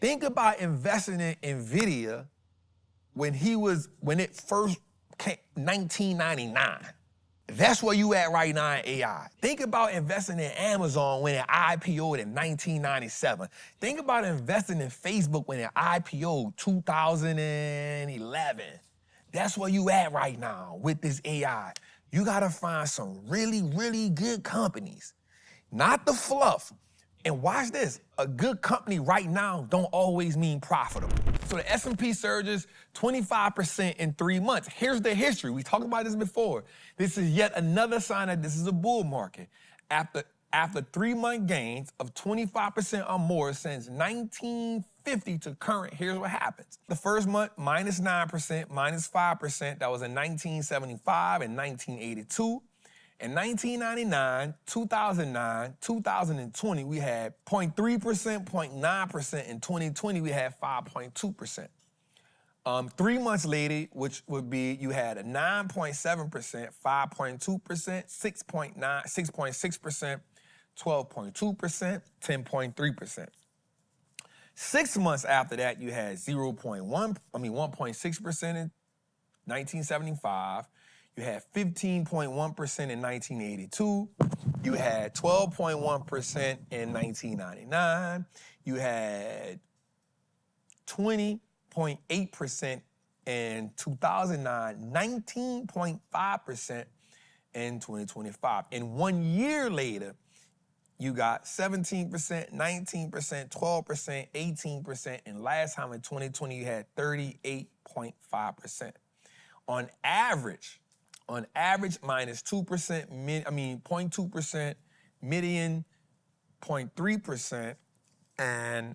Think about investing in NVIDIA when it first came, 1999. That's where you at right now in AI. Think about investing in Amazon when it IPO'd in 1997. Think about investing in Facebook when it IPO'd 2011. That's where you at right now with this AI. You gotta find some really, really good companies, not the fluff. And watch this, a good company right now don't always mean profitable. So the S&P surges 25% in 3 months. Here's the history. We talked about this before. This is yet another sign that this is a bull market. After 3-month gains of 25% or more since 1950 to current, here's what happens. The first month, minus 9%, minus 5%. That was in 1975 and 1982. In 1999, 2009, 2020, we had 0.3%, 0.9%. In 2020, we had 5.2%. 3 months later, which would be, you had a 9.7%, 5.2%, 6.9%, 6.6%, 12.2%, 10.3%. 6 months after that, you had 1.6% in 1975. You had 15.1% in 1982. You had 12.1% in 1999. You had 20.8% in 2009, 19.5% in 2025. And 1 year later, you got 17%, 19%, 12%, 18%, and last time in 2020, you had 38.5%. On average, minus 2%, 0.2%, median 0.3%, and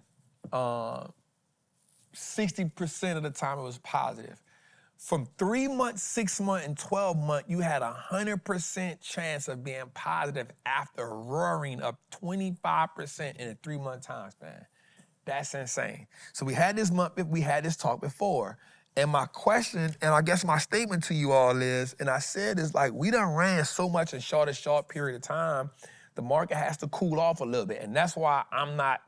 60% of the time it was positive. From 3 months, 6 months, and 12 months, you had 100% chance of being positive after roaring up 25% in a 3-month time span. That's insane. So we had this talk before. And my question, and I guess my statement to you all is, and I said is like, we done ran so much in short period of time, the market has to cool off a little bit. And that's why I'm not,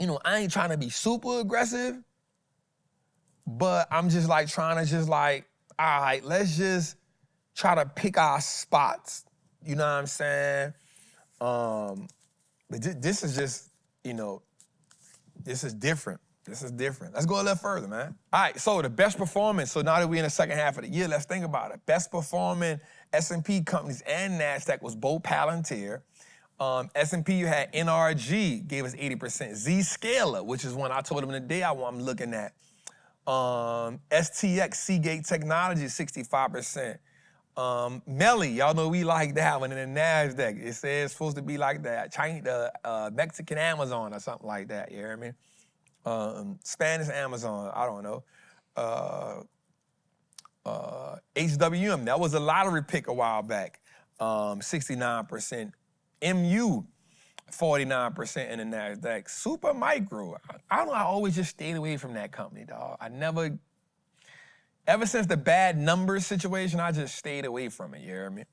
I ain't trying to be super aggressive, but I'm just like trying to just like, all right, let's just try to pick our spots. You know what I'm saying? But this is just, this is different. This is different. Let's go a little further, man. All right, so the best performance. So now that we're in the second half of the year, let's think about it. Best performing S&P companies and NASDAQ was both Palantir. S&P, you had NRG, gave us 80%. Zscaler, which is one I told them the day I'm looking at. STX, Seagate Technology, 65%. Melly, y'all know we like that one in the NASDAQ. It says it's supposed to be like that. China, Mexican Amazon or something like that, you hear me? Spanish Amazon, I don't know. HWM, that was a lottery pick a while back. 69%. MU, 49% in the NASDAQ. Super Micro, I don't know, I always just stayed away from that company, dog. Ever since the bad numbers situation, I just stayed away from it, you hear me?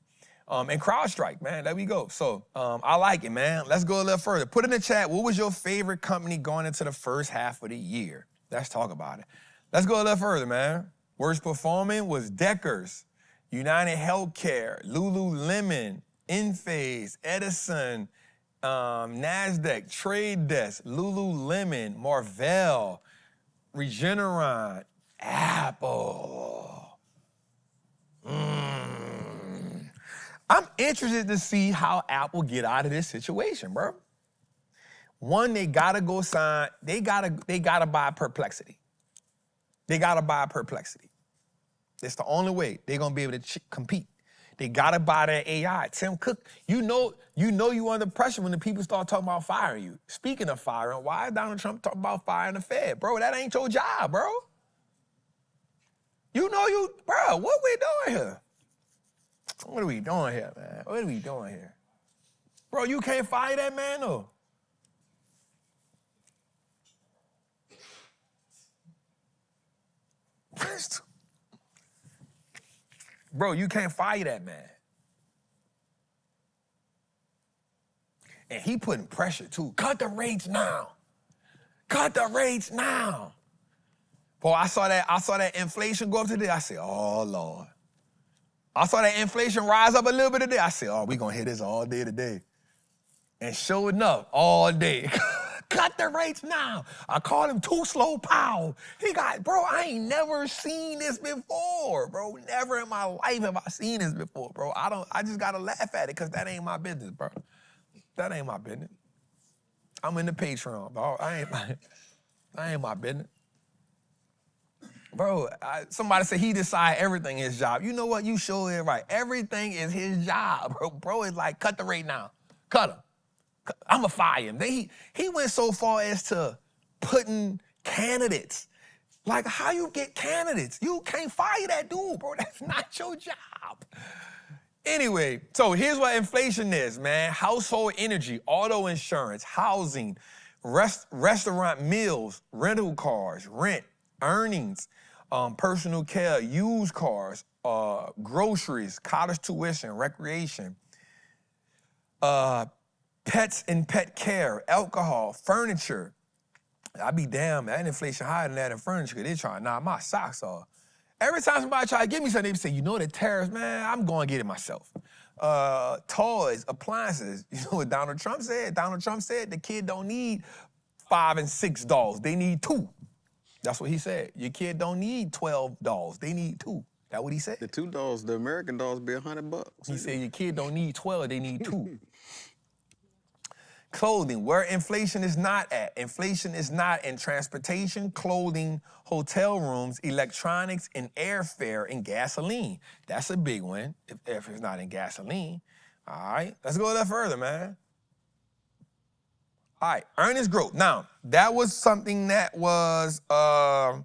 And CrowdStrike, man, there we go. So I like it, man. Let's go a little further. Put in the chat, what was your favorite company going into the first half of the year? Let's talk about it. Let's go a little further, man. Worst performing was Deckers, United Healthcare, Lululemon, Enphase, Edison, NASDAQ, Trade Desk, Lululemon, Marvell, Regeneron, Apple. I'm interested to see how Apple get out of this situation, bro. One, they gotta buy Perplexity. They gotta buy Perplexity. It's the only way they're gonna be able to compete. They gotta buy that AI. Tim Cook, you know you under pressure when the people start talking about firing you. Speaking of firing, why is Donald Trump talking about firing the Fed? Bro, that ain't your job, bro. Bro, what we doing here? What are we doing here, man? What are we doing here? Bro, you can't fire that man, though. Bro, you can't fire that man. And he putting pressure, too. Cut the rates now. cut the rates now. Boy, I saw that inflation go up today. I said, oh, Lord. I saw that inflation rise up a little bit today. I said, oh, we're going to hit this all day today. And sure enough, all day. Cut the rates now. I called him too slow Powell. He got, bro, I ain't never seen this before, bro. Never in my life have I seen this before, bro. I just got to laugh at it because that ain't my business, bro. That ain't my business. I'm in the Patreon, bro. I ain't my business. Bro, somebody said he decide everything is his job. You know what? You sure is right. Everything is his job, bro. Bro is like, cut the rate now. Cut him. I'ma fire him. Then he went so far as to putting candidates. Like, how you get candidates? You can't fire that dude, bro. That's not your job. Anyway, so here's what inflation is, man. Household energy, auto insurance, housing, restaurant meals, rental cars, rent, earnings, personal care, used cars, groceries, college tuition, recreation, pets and pet care, alcohol, furniture. I be damn, that inflation higher than that in furniture because they trying to knock my socks off. Every time somebody try to give me something, they say, you know the tariffs, man, I'm going to get it myself. Toys, appliances. You know what Donald Trump said? Donald Trump said the kid don't need 5 and 6 dolls. They need 2. That's what he said. Your kid don't need 12 dolls. They need 2. That's what he said. The 2 dolls, the American dolls, be $100. He said your kid don't need 12. They need 2. Clothing, where inflation is not at. Inflation is not in transportation, clothing, hotel rooms, electronics, and airfare and gasoline. That's a big one if it's not in gasoline. All right, let's go a little further, man. All right, earnings growth. Now, that was something that was, I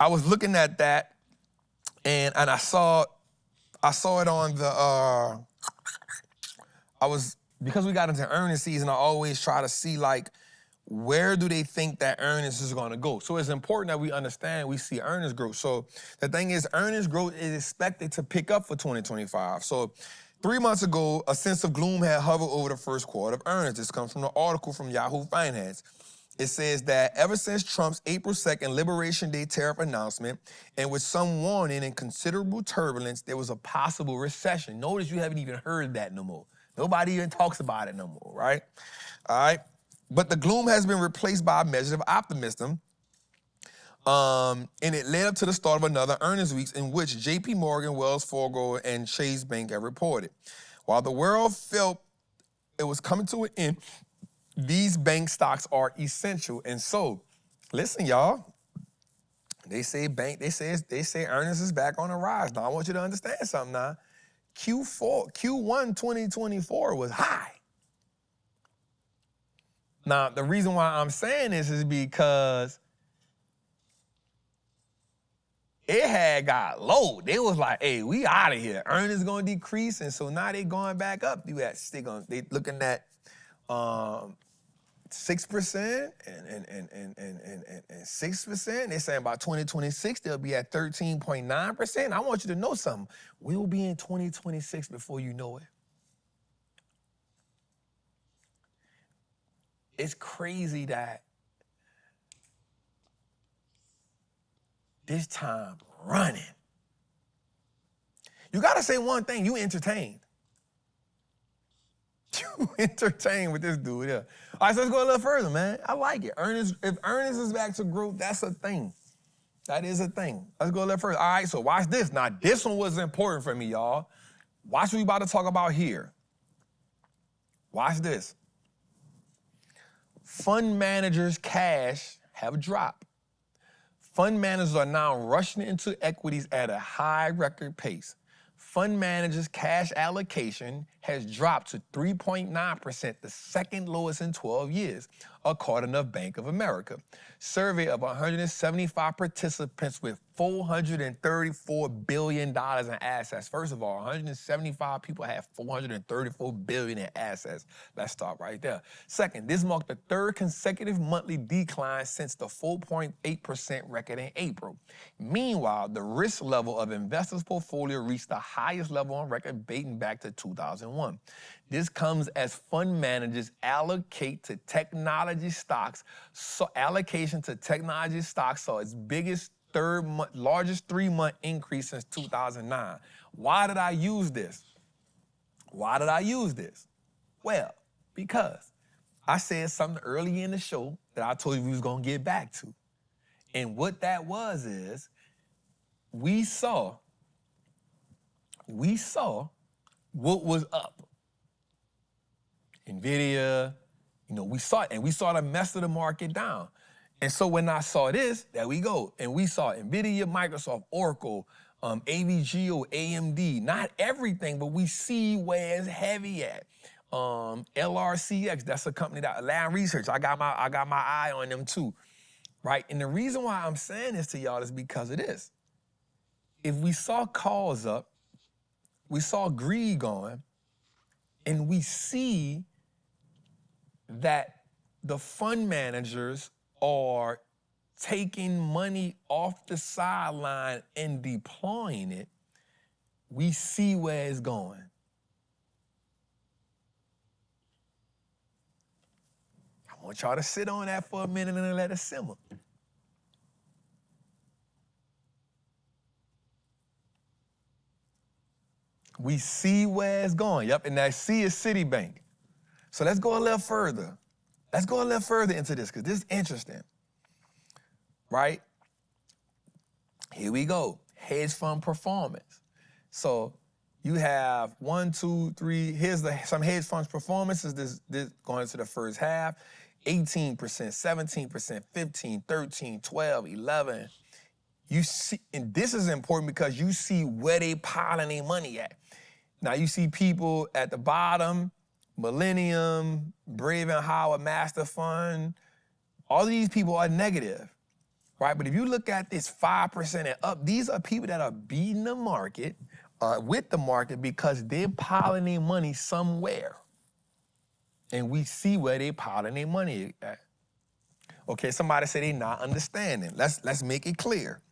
was looking at that and I saw it on the, because we got into earnings season, I always try to see, like, where do they think that earnings is going to go? So it's important that we understand, we see earnings growth. So the thing is, earnings growth is expected to pick up for 2025. So 3 months ago, a sense of gloom had hovered over the first quarter of earnings. This comes from an article from Yahoo Finance. It says that ever since Trump's April 2nd Liberation Day tariff announcement, and with some warning and considerable turbulence, there was a possible recession. Notice you haven't even heard that no more. Nobody even talks about it no more, right? All right? But the gloom has been replaced by a measure of optimism, and it led up to the start of another earnings week in which J.P. Morgan, Wells Fargo, and Chase Bank have reported. While the world felt it was coming to an end, these bank stocks are essential. And so, listen, y'all, they say earnings is back on the rise. Now, I want you to understand something now. Q1 2024 was high. Now, the reason why I'm saying this is because it had got low. They was like, hey, we out of here. Earnings gonna decrease, and so now they going back up. They looking at 6% and 6%. They're saying by 2026, they'll be at 13.9%. I want you to know something. We'll be in 2026 before you know it. It's crazy that this time running. You gotta say one thing, you entertained. You entertained with this dude, yeah. All right, so let's go a little further, man. I like it. If earnings is back to growth, that's a thing. That is a thing. Let's go a little further. All right, so watch this. Now, this one was important for me, y'all. Watch what we about to talk about here. Watch this. Fund managers' cash have dropped. Fund managers are now rushing into equities at a high record pace. Fund managers' cash allocation has dropped to 3.9%, the second lowest in 12 years, according to Bank of America. Survey of 175 participants with $434 billion in assets. First of all, 175 people have $434 billion in assets. Let's start right there. Second, this marked the third consecutive monthly decline since the 4.8% record in April. Meanwhile, the risk level of investors' portfolio reached the highest level on record dating back to 2001. This comes as fund managers allocate to technology stocks. So allocation to technology stocks saw its largest 3-month increase since 2009. Why did I use this? Why did I use this? Well, because I said something early in the show that I told you we was gonna get back to. And what that was is, we saw what was up. NVIDIA, we saw it, and we saw the mess of the market down. And so when I saw this, there we go. And we saw NVIDIA, Microsoft, Oracle, AVGO, AMD, not everything, but we see where it's heavy at. LRCX, that's a company that Land Research. I got my eye on them too, right? And the reason why I'm saying this to y'all is because of this. If we saw calls up, we saw greed going, and we see that the fund managers are taking money off the sideline and deploying it, we see where it's going. I want y'all to sit on that for a minute and let it simmer. We see where it's going. Yep, and that C is Citibank. So let's go a little further. Let's go a little further into this because this is interesting, right? Here we go. Hedge fund performance. So you have 1, 2, 3. Here's some hedge funds performances. This going into the first half. 18%, 17%, 15, 13, 12, 11. You see, and this is important because you see where they piling their money at. Now you see people at the bottom, Millennium, Brave and Howard Master Fund. All of these people are negative, right? But if you look at this 5% and up, these are people that are beating the market, with the market, because they're piling their money somewhere. And we see where they piling their money at. Okay, somebody said they're not understanding. Let's make it clear.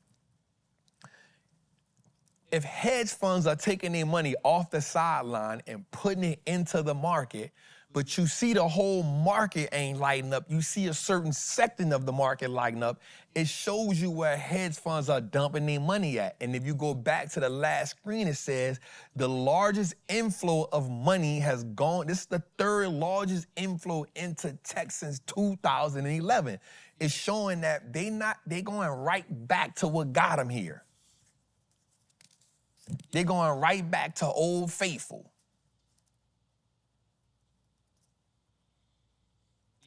If hedge funds are taking their money off the sideline and putting it into the market, but you see the whole market ain't lighting up, you see a certain section of the market lighting up, it shows you where hedge funds are dumping their money at. And if you go back to the last screen, it says the largest inflow of money has gone, this is the third largest inflow into tech since 2011. It's showing that they going right back to what got them here. They're going right back to Old Faithful.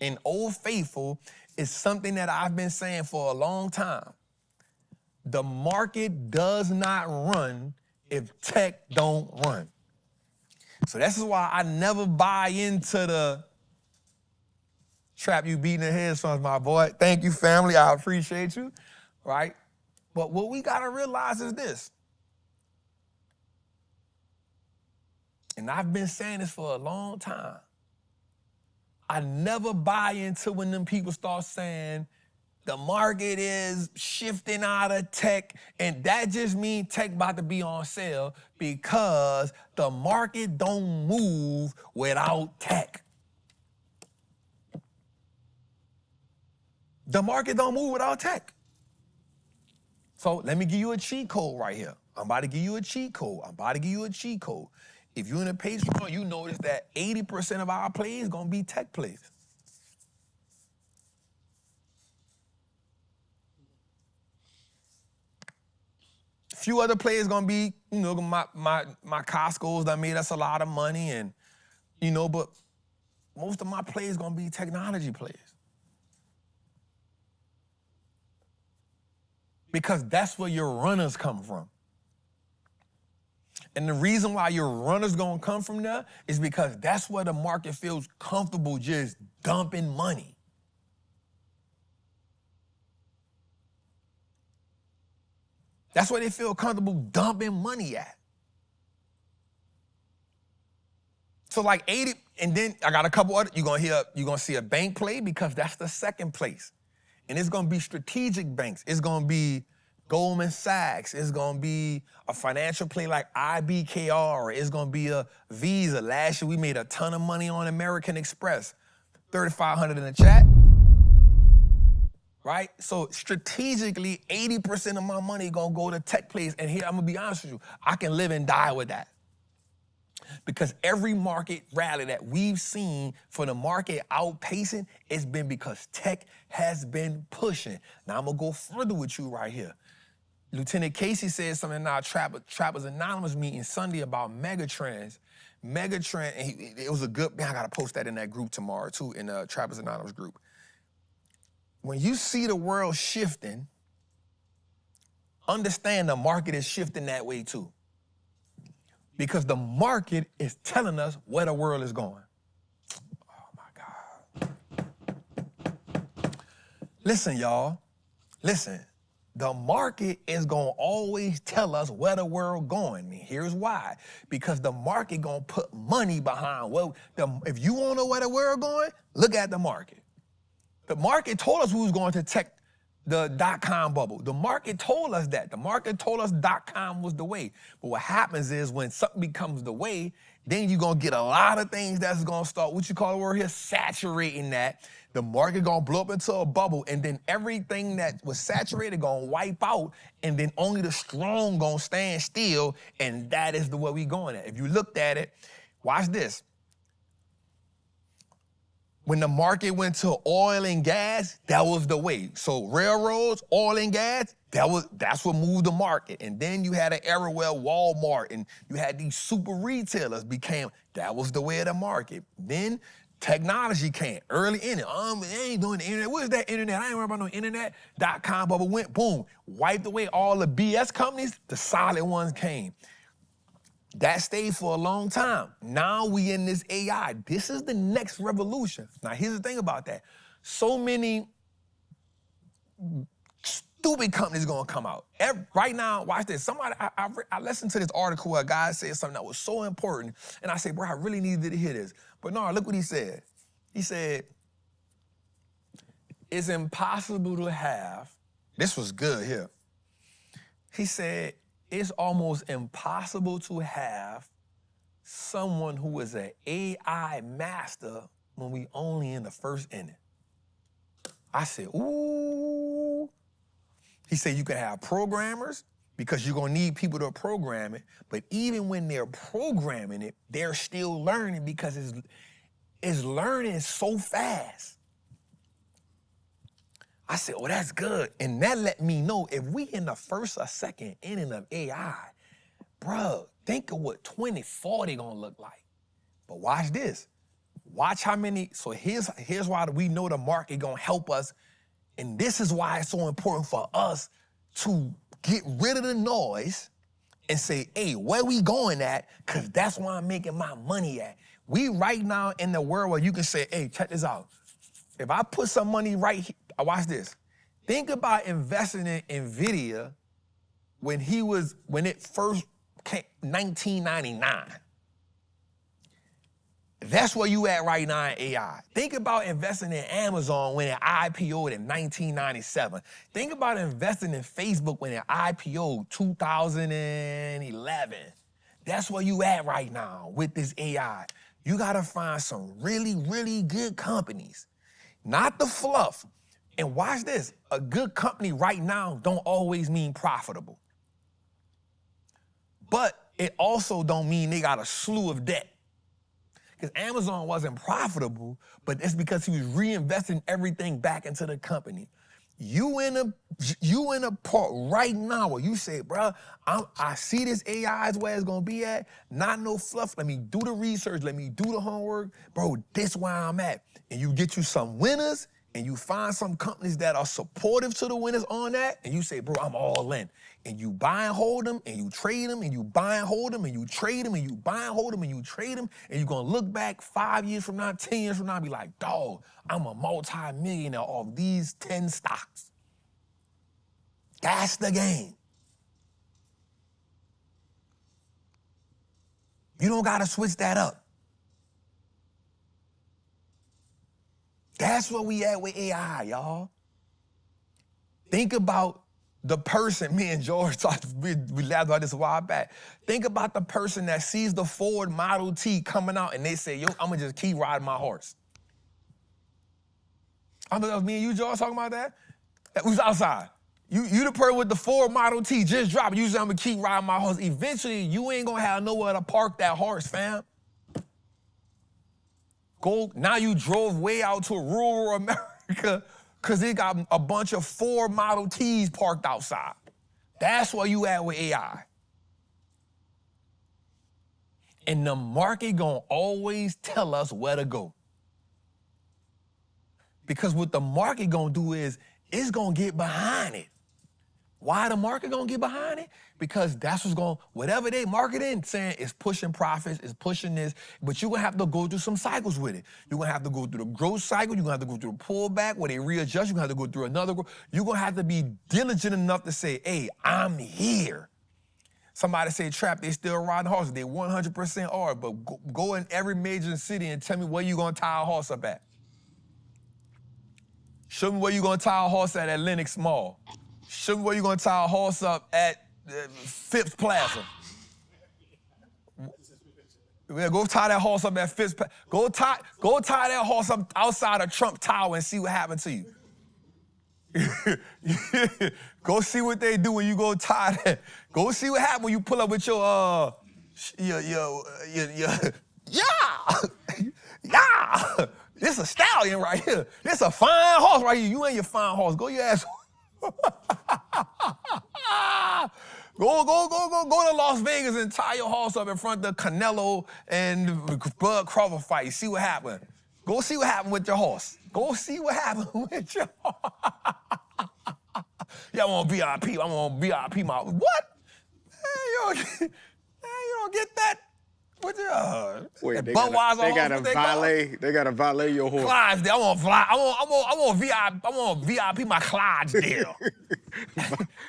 And Old Faithful is something that I've been saying for a long time. The market does not run if tech don't run. So this is why I never buy into the trap you beating the hedge funds, my boy. Thank you, family. I appreciate you, right? But what we got to realize is this. And I've been saying this for a long time. I never buy into when them people start saying the market is shifting out of tech, and that just means tech about to be on sale because the market don't move without tech. The market don't move without tech. So let me give you a cheat code right here. I'm about to give you a cheat code. If you're in a Patreon, you notice that 80% of our plays is gonna be tech plays. A few other plays gonna be, my Costco's that made us a lot of money, and but most of my plays gonna be technology plays. Because that's where your runners come from. And the reason why your runners gonna come from there is because that's where the market feels comfortable just dumping money. That's where they feel comfortable dumping money at. So like 80, and then I got a couple other, you're gonna see a bank play because that's the second place. And it's gonna be strategic banks. It's gonna be Goldman Sachs. It's gonna be a financial play like IBKR. It's gonna be a Visa. Last year we made a ton of money on American Express. 3,500 in the chat. Right? So strategically, 80% of my money gonna go to tech plays. And here, I'm gonna be honest with you, I can live and die with that. Because every market rally that we've seen for the market outpacing, it's been because tech has been pushing. Now I'm gonna go further with you right here. Lieutenant Casey said something in our Trappers Anonymous meeting Sunday about megatrends. Megatrend, and it was a good, man, I gotta post that in that group tomorrow too, in the Trappers Anonymous group. When you see the world shifting, understand the market is shifting that way too. Because the market is telling us where the world is going. Oh my God. Listen, y'all. Listen. The market is gonna always tell us where the world going. And here's why. Because the market gonna put money behind if you wanna know where the world going, look at the market. The market told us we was going to tech the .com bubble. The market told us that. The market told us .com was the way. But what happens is when something becomes the way, then you're gonna get a lot of things that's gonna start, what you call the word here, saturating that. The market gonna blow up into a bubble, and then everything that was saturated gonna wipe out, and then only the strong gonna stand still, and that is the way we going at. If you looked at it, watch this. When the market went to oil and gas, that was the way. So railroads, oil and gas, that's what moved the market. And then you had an era where Walmart and you had these super retailers that was the way of the market. Then technology came early in it. They ain't doing the internet. What is that internet? I ain't worried about no internet. .com bubble went, boom, wiped away all the BS companies. The solid ones came. That stayed for a long time. Now we in this AI. This is the next revolution. Now here's the thing about that. So many stupid companies gonna come out. Right now, watch this. I listened to this article where a guy said something that was so important, and I said, bro, I really needed to hear this. But no, look what he said. He said, it's impossible to have, this was good here. He said, it's almost impossible to have someone who is an AI master when we only in the first inning. I said, ooh. He said you can have programmers because you're gonna need people to program it, but even when they're programming it, they're still learning because it's learning so fast. I said, oh, that's good. And that let me know if we in the first or second inning of AI, bro, think of what 2040 gonna look like. But watch this. Watch how many, so here's why we know the market gonna help us. And this is why it's so important for us to get rid of the noise and say, hey, where we going at? Because that's where I'm making my money at. We right now in the world where you can say, hey, check this out. If I put some money right here, watch this. Think about investing in NVIDIA when it first came, 1999. That's where you at right now in AI. Think about investing in Amazon when it IPO'd in 1997. Think about investing in Facebook when it IPO'd 2011. That's where you at right now with this AI. You gotta find some really, really good companies, not the fluff. And watch this, a good company right now don't always mean profitable. But it also don't mean they got a slew of debt. Because Amazon wasn't profitable, but it's because he was reinvesting everything back into the company. You in a part right now where you say, bro, I see this AI is where it's gonna be at, not no fluff. Let me do the research, let me do the homework. Bro, this where I'm at. And you get you some winners, and you find some companies that are supportive to the winners on that, and you say, bro, I'm all in. And you buy and hold them, and you trade them, and you buy and hold them, and you trade them, and you buy and hold them, and you trade them, and you're gonna look back 5 years from now, 10 years from now, and be like, dog, I'm a multi-millionaire off these 10 stocks. That's the game. You don't gotta switch that up. That's where we at with AI, y'all. Think about the person, me and George talked, we laughed about this a while back. Think about the person that sees the Ford Model T coming out and they say, yo, I'm gonna just keep riding my horse. I know that was me and you, George, talking about that. We was outside. You the person with the Ford Model T just dropped. You say, I'm gonna keep riding my horse. Eventually, you ain't gonna have nowhere to park that horse, fam. Now you drove way out to rural America because they got a bunch of Ford Model Ts parked outside. That's where you at with AI. And the market gonna always tell us where to go. Because what the market gonna do is, it's gonna get behind it. Why the market gonna get behind it? Because that's what's going, whatever they marketing, saying it's pushing profits, it's pushing this, but you're gonna have to go through some cycles with it. You're gonna have to go through the growth cycle, you're gonna have to go through the pullback where they readjust, you're gonna have to go through another growth. You're gonna have to be diligent enough to say, hey, I'm here. Somebody say, Trap, they still riding horses. They 100% are, but go in every major city and tell me where you gonna tie a horse up at. Show me where you gonna tie a horse at Lenox Mall. Show me where you gonna tie a horse up at Phipps Plaza. Yeah, go tie that horse up at Phipps Plaza. Go tie that horse up outside of Trump Tower and see what happened to you. Go see what they do when you go tie that. Go see what happened when you pull up with your yeah. This a stallion right here. This a fine horse right here. You ain't your fine horse. Go your ass. Go to Las Vegas and tie your horse up in front of the Canelo and Bud Crawford fight. See what happened. Go see what happened with your horse. Go see what happened with your horse. Yeah, I want VIP. I want VIP. What? You don't get that. What the? Wait, they gotta valet your horse. Clydesdale. I want VIP my Clydesdale.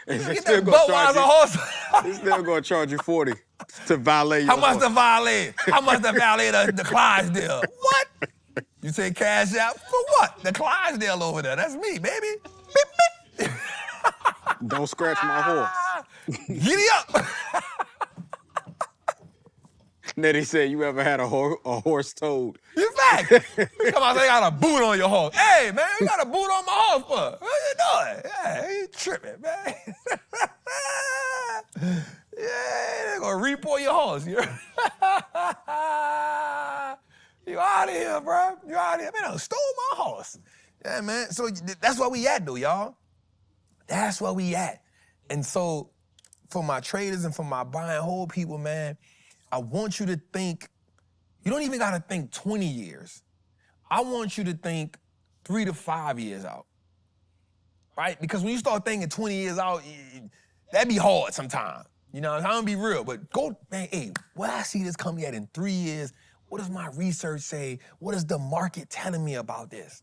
And Get that Budweiser horse. He's still gonna charge you $40 to valet your horse. How much the valet? How much the valet the Clydesdale? What? You say cash out for what? The Clydesdale over there. That's me, baby. Beep, beep. Don't scratch my horse. Giddy up. Then he said, you ever had a horse towed? You fact. Come on, they got a boot on your horse. Hey, man, you got a boot on my horse for? What you doing? Yeah, you tripping, man. Yeah, they're gonna report your horse. You out of here, bro. You out of here. Man, I stole my horse. Yeah, man. So that's where we at, though, y'all. That's where we at. And so for my traders and for my buy and hold people, man, I want you to think, you don't even gotta think 20 years. I want you to think 3 to 5 years out, right? Because when you start thinking 20 years out, that'd be hard sometimes. You know, I'm gonna be real, but go, man, hey, where I see this company at in 3 years, what does my research say? What is the market telling me about this?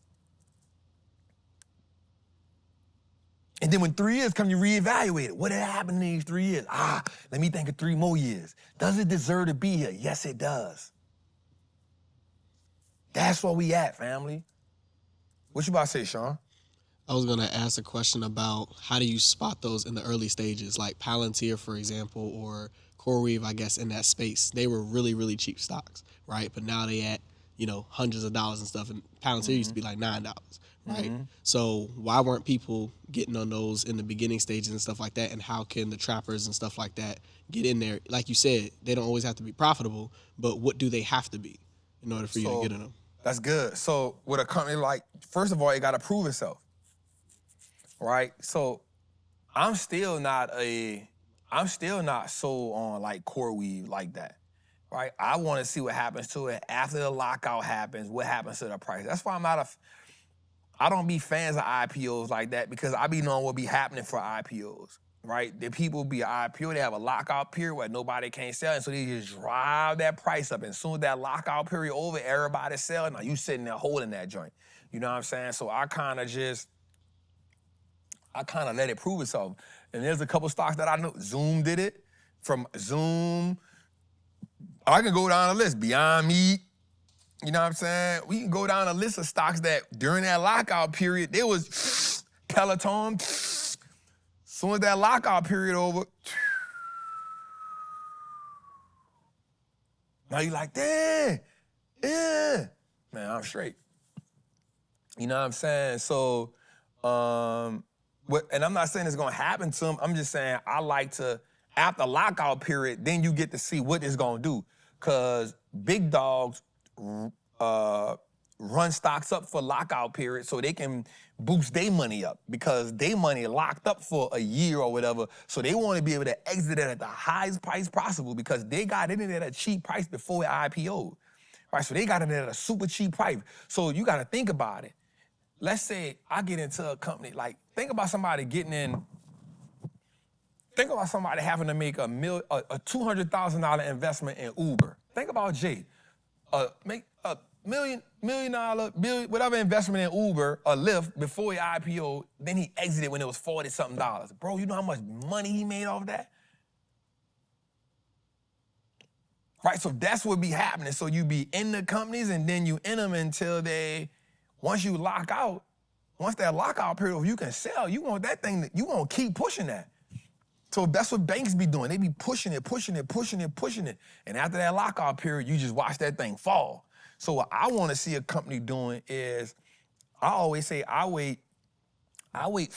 And then when 3 years come, you reevaluate it. What had happened in these 3 years? Let me think of 3 more years. Does it deserve to be here? Yes, it does. That's where we at, family. What you about to say, Sean? I was going to ask a question about how do you spot those in the early stages, like Palantir, for example, or CoreWeave, I guess, in that space. They were really, really cheap stocks, right? But now they at, hundreds of dollars and stuff, and Palantir used to be like $9. Right? So why weren't people getting on those in the beginning stages and stuff like that? And how can the trappers and stuff like that get in there? Like you said, they don't always have to be profitable, but what do they have to be in order for you to get in them? That's good. So with a company like, first of all, it got to prove itself, right? So I'm still not sold on like CoreWeave like that, right? I want to see what happens to it after the lockout happens, what happens to the price. That's why I don't be fans of IPOs like that because I be knowing what be happening for IPOs, right? The people be an IPO, they have a lockout period where nobody can't sell, and so they just drive that price up. And as soon as that lockout period over, everybody selling. Now you sitting there holding that joint. You know what I'm saying? So I kind of let it prove itself. And there's a couple stocks that I know. Zoom did it. From Zoom, I can go down the list. Beyond Meat. You know what I'm saying? We can go down a list of stocks that during that lockout period, there was Peloton, Soon as that lockout period over, now you like, damn, yeah. Man, I'm straight. You know what I'm saying? So, and I'm not saying it's gonna happen to them. I'm just saying I like to, after lockout period, then you get to see what it's gonna do. Cause big dogs run stocks up for lockout period so they can boost their money up because their money locked up for a year or whatever. So they want to be able to exit it at the highest price possible because they got it in at a cheap price before it IPO'd. Right? So they got it at a super cheap price. So you got to think about it. Let's say I get into a company, like think about somebody getting in, think about somebody having to make a $200,000 investment in Uber. Think about Jay. Make a $1 million, whatever investment in Uber or Lyft before he IPO, then he exited when it was $40-something. Bro, you know how much money he made off that? Right, so that's what be happening. So you be in the companies and then you in them until once you lock out, once that lockout period, you can sell, you want that thing, you want to keep pushing that. So that's what banks be doing. They be pushing it. And after that lockout period, you just watch that thing fall. So what I want to see a company doing is, I always say I wait at least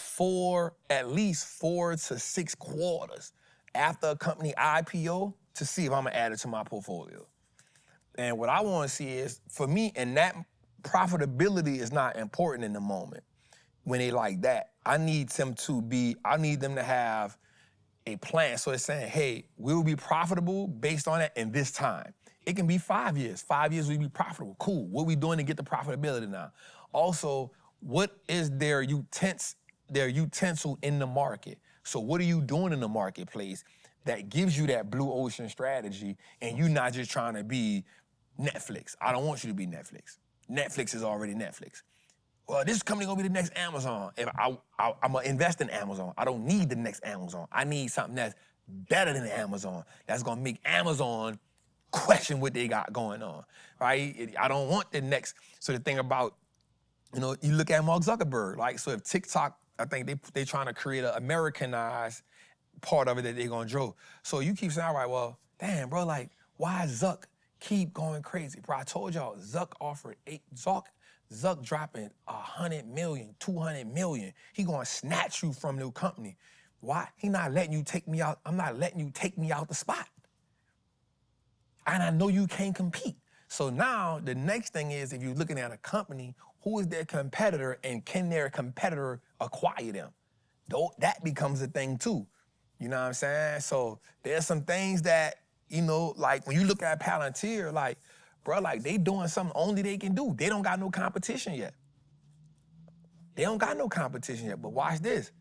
4 to 6 quarters after a company IPO to see if I'm gonna add it to my portfolio. And what I want to see is, for me, and that profitability is not important in the moment when they like that. I need them to have a plan. So it's saying, hey, we'll be profitable based on that in this time. It can be 5 years. 5 years we'll be profitable. Cool. What are we doing to get the profitability now? Also, what is their utensil in the market? So what are you doing in the marketplace that gives you that blue ocean strategy and you're not just trying to be Netflix? I don't want you to be Netflix. Netflix is already Netflix. Well, this company gonna be the next Amazon. If I'm gonna invest in Amazon. I don't need the next Amazon. I need something that's better than Amazon. That's gonna make Amazon question what they got going on, right? I don't want the next. So the thing about, you look at Mark Zuckerberg, like, so if TikTok, I think they trying to create an Americanized part of it that they're gonna draw. So you keep saying, all right, well, damn, bro, like, why Zuck keep going crazy? Bro, I told y'all, Zuck dropping 100 million, 200 million. He gonna snatch you from the company. Why? He not letting you take me out. I'm not letting you take me out the spot. And I know you can't compete. So now the next thing is, if you're looking at a company, who is their competitor and can their competitor acquire them? That becomes a thing too. You know what I'm saying? So there's some things that, like when you look at Palantir, like, bro, like they doing something only they can do. They don't got no competition yet. But watch this.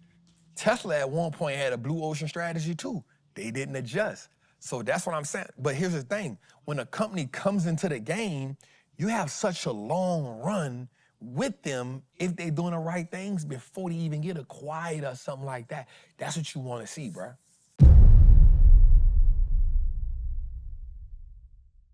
Tesla at one point had a blue ocean strategy too. They didn't adjust. So that's what I'm saying. But here's the thing. When a company comes into the game, you have such a long run with them if they're doing the right things before they even get acquired or something like that. That's what you want to see, bro.